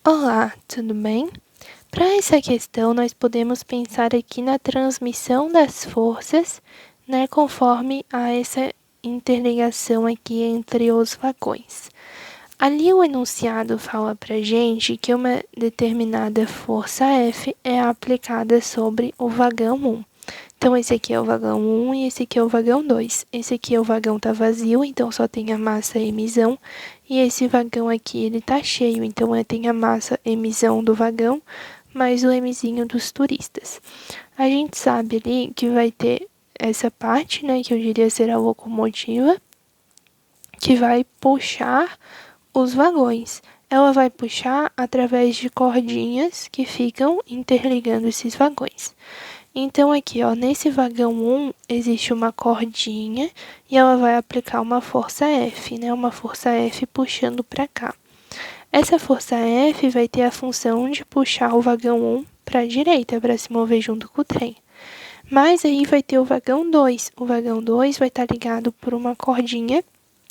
Olá, tudo bem? Para essa questão, nós podemos pensar aqui na transmissão das forças, né, conforme a essa interligação aqui entre os vagões. Ali o enunciado fala para gente que uma determinada força F é aplicada sobre o vagão 1. Então, esse aqui é o vagão 1 e esse aqui é o vagão 2. Esse aqui é o vagão tá vazio, então só tem a massa emissão. E esse vagão aqui, ele tá cheio, então tem a massa emissão do vagão, mais o emizinho dos turistas. A gente sabe ali que vai ter essa parte, né, que eu diria ser a locomotiva, que vai puxar os vagões. Ela vai puxar através de cordinhas que ficam interligando esses vagões. Então, aqui, ó, nesse vagão 1, existe uma cordinha e ela vai aplicar uma força F, né? Uma força F puxando para cá. Essa força F vai ter a função de puxar o vagão 1 para a direita, para se mover junto com o trem. Mas aí vai ter o vagão 2. O vagão 2 vai estar ligado por uma cordinha,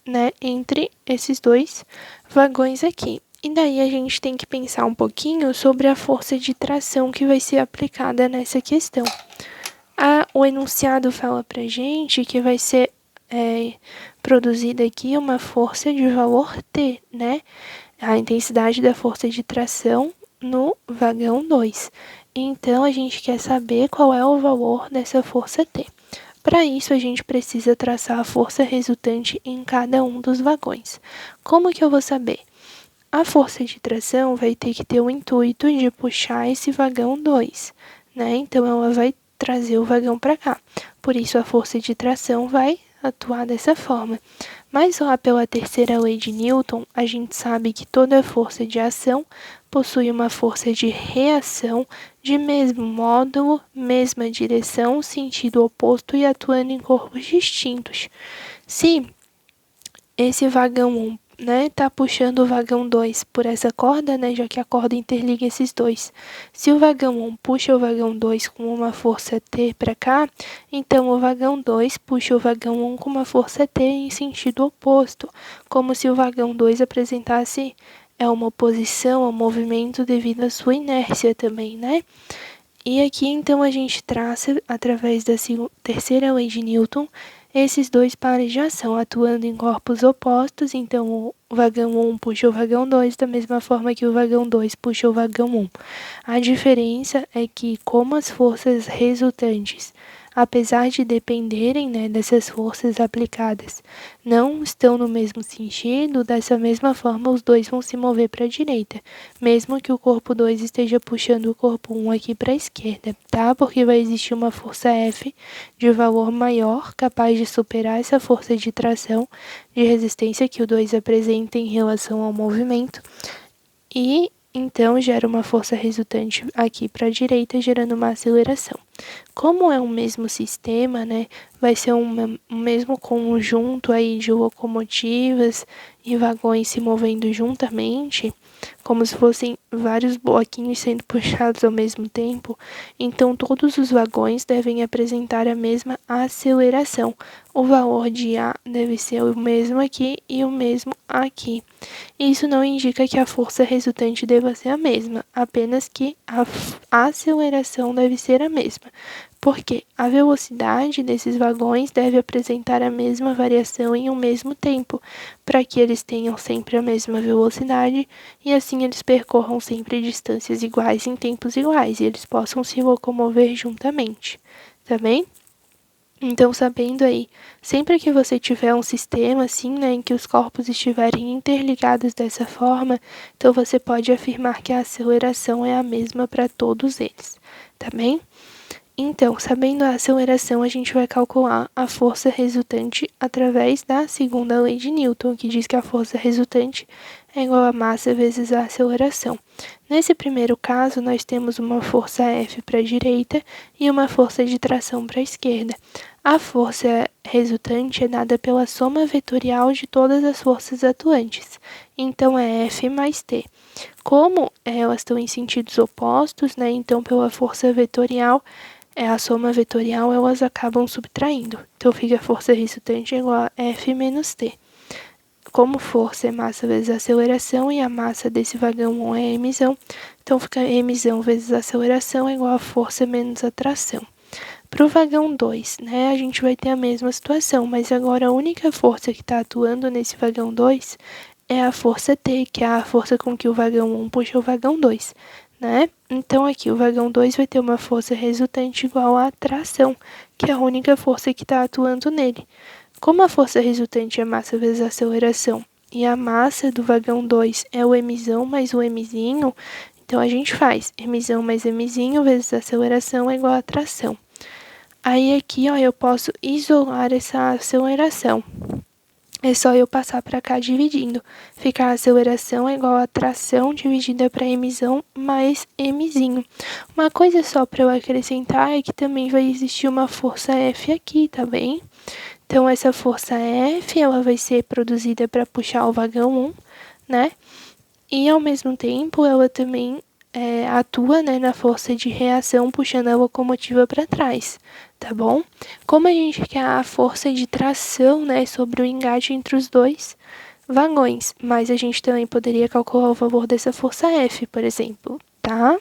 né, entre esses dois vagões aqui. E daí a gente tem que pensar um pouquinho sobre a força de tração que vai ser aplicada nessa questão. O enunciado fala pra gente que vai ser produzida aqui uma força de valor T, né? A intensidade da força de tração no vagão 2. Então, a gente quer saber qual é o valor dessa força T. Para isso, a gente precisa traçar a força resultante em cada um dos vagões. Como que eu vou saber? A força de tração vai ter que ter o intuito de puxar esse vagão 2, né? Então, ela vai trazer o vagão para cá. Por isso, a força de tração vai atuar dessa forma. Mas lá pela terceira lei de Newton, a gente sabe que toda força de ação possui uma força de reação de mesmo módulo, mesma direção, sentido oposto e atuando em corpos distintos. Se esse vagão 1, né, tá puxando o vagão 2 por essa corda, né, já que a corda interliga esses dois. Se o vagão 1 puxa o vagão 2 com uma força T para cá, então o vagão 2 puxa o vagão 1 com uma força T em sentido oposto, como se o vagão 2 apresentasse uma oposição ao movimento devido à sua inércia também, né? E aqui então a gente traça, através da terceira lei de Newton, esses dois pares de ação atuando em corpos opostos, então o vagão 1 puxa o vagão 2 da mesma forma que o vagão 2 puxa o vagão 1. A diferença é que, como as forças resultantes, apesar de dependerem, né, dessas forças aplicadas, não estão no mesmo sentido, dessa mesma forma os dois vão se mover para a direita, mesmo que o corpo 2 esteja puxando o corpo 1 aqui para a esquerda, tá? Porque vai existir uma força F de valor maior, capaz de superar essa força de tração, de resistência que o 2 apresenta em relação ao movimento, e então gera uma força resultante aqui para a direita, gerando uma aceleração. Como é um mesmo sistema, né, vai ser um mesmo conjunto aí de locomotivas e vagões se movendo juntamente, como se fossem vários bloquinhos sendo puxados ao mesmo tempo, então todos os vagões devem apresentar a mesma aceleração. O valor de A deve ser o mesmo aqui e o mesmo aqui. Isso não indica que a força resultante deva ser a mesma, apenas que a aceleração deve ser a mesma, porque a velocidade desses vagões deve apresentar a mesma variação em um mesmo tempo, para que eles tenham sempre a mesma velocidade e assim eles percorram sempre distâncias iguais em tempos iguais e eles possam se locomover juntamente, tá bem? Então, sabendo aí, sempre que você tiver um sistema assim, né, em que os corpos estiverem interligados dessa forma, então você pode afirmar que a aceleração é a mesma para todos eles, tá bem? Então, sabendo a aceleração, a gente vai calcular a força resultante através da segunda lei de Newton, que diz que a força resultante é igual a massa vezes a aceleração. Nesse primeiro caso, nós temos uma força F para a direita e uma força de tração para a esquerda. A força resultante é dada pela soma vetorial de todas as forças atuantes, então é F mais T. Como elas estão em sentidos opostos, né, então pela força vetorial, a soma vetorial, elas acabam subtraindo. Então, fica a força resultante igual a F menos T. como força é massa vezes aceleração, e a massa desse vagão 1 é emissão, então fica emissão vezes aceleração é igual a força menos atração. Para o vagão 2, né, a gente vai ter a mesma situação, mas agora a única força que está atuando nesse vagão 2 é a força T, que é a força com que o vagão 1 puxa o vagão 2, né? Então aqui o vagão 2 vai ter uma força resultante igual à tração, que é a única força que está atuando nele. Como a força resultante é massa vezes aceleração, e a massa do vagão 2 é o emissão mais o emizinho, então a gente faz emissão mais emizinho vezes aceleração é igual a tração. Aí aqui, ó, eu posso isolar essa aceleração. É só eu passar para cá dividindo. Fica a aceleração é igual a tração dividida para emissão mais emizinho. Uma coisa só para eu acrescentar é que também vai existir uma força F aqui, tá bem? Então, essa força F, ela vai ser produzida para puxar o vagão 1, né? E, ao mesmo tempo, ela também atua, né, na força de reação, puxando a locomotiva para trás, tá bom? Como a gente quer a força de tração, né, sobre o engate entre os dois vagões, mas a gente também poderia calcular o valor dessa força F, por exemplo, tá?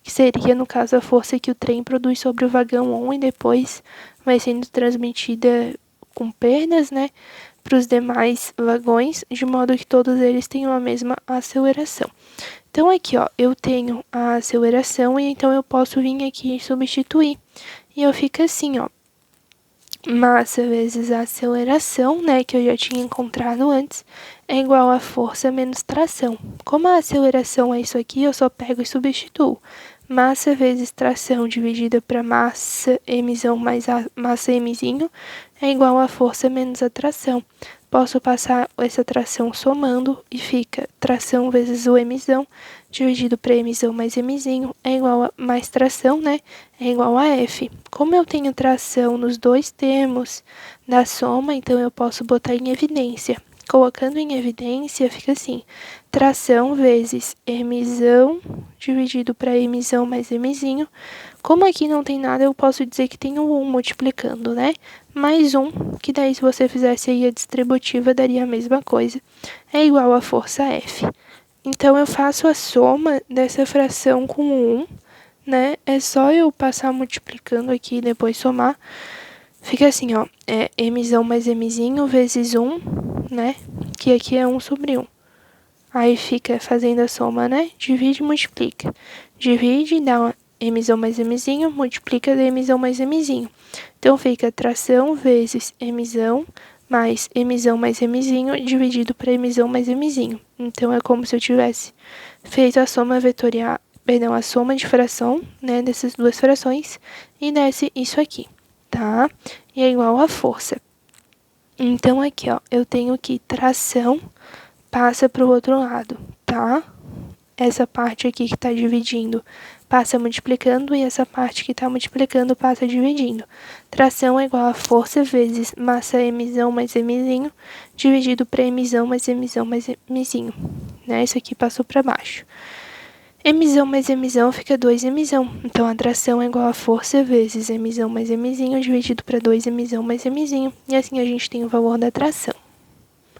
Que seria, no caso, a força que o trem produz sobre o vagão 1 e depois vai sendo transmitida com perdas, né, para os demais vagões, de modo que todos eles tenham a mesma aceleração. Então, aqui, ó, eu tenho a aceleração e então eu posso vir aqui e substituir. E eu fico assim, ó, massa vezes a aceleração, né, que eu já tinha encontrado antes, é igual a força menos tração. Como a aceleração é isso aqui, eu só pego e substituo. Massa vezes tração dividida para massa emissão mais a massa emizinho é igual a força menos a tração. Posso passar essa tração somando e fica tração vezes o emissão dividido para emissão mais emizinho é igual a mais tração, né? É igual a F. Como eu tenho tração nos dois termos da soma, então eu posso botar em evidência. Colocando em evidência, fica assim, tração vezes emissão dividido para emissão mais emizinho. Como aqui não tem nada, eu posso dizer que tem um 1 multiplicando, né? Mais 1, que daí se você fizesse aí a distributiva, daria a mesma coisa. É igual a força F. Então, eu faço a soma dessa fração com 1, né? É só eu passar multiplicando aqui e depois somar. Fica assim, ó, é emissão mais emizinho vezes 1, né? Que aqui é 1 sobre 1. Aí fica fazendo a soma, né? Divide e multiplica. Divide, dá uma emissão mais emizinho, multiplica da emissão mais emizinho. Então, fica tração vezes emissão mais emizinho dividido para emissão mais emizinho. Então, é como se eu tivesse feito a soma vetorial, perdão, a soma de fração, né, dessas duas frações, e desse isso aqui, tá? E é igual a força. Então, aqui, ó, eu tenho que tração passa para o outro lado, tá? Essa parte aqui que está dividindo passa multiplicando e essa parte que está multiplicando passa dividindo. Tração é igual a força vezes massa emissão mais emizinho dividido para emissão mais emizinho, né? Isso aqui passou para baixo. Emissão mais emissão fica 2 emissão. Então, a tração é igual a força vezes emissão mais emizinho dividido para 2 emissão mais emizinho. E assim a gente tem o valor da tração.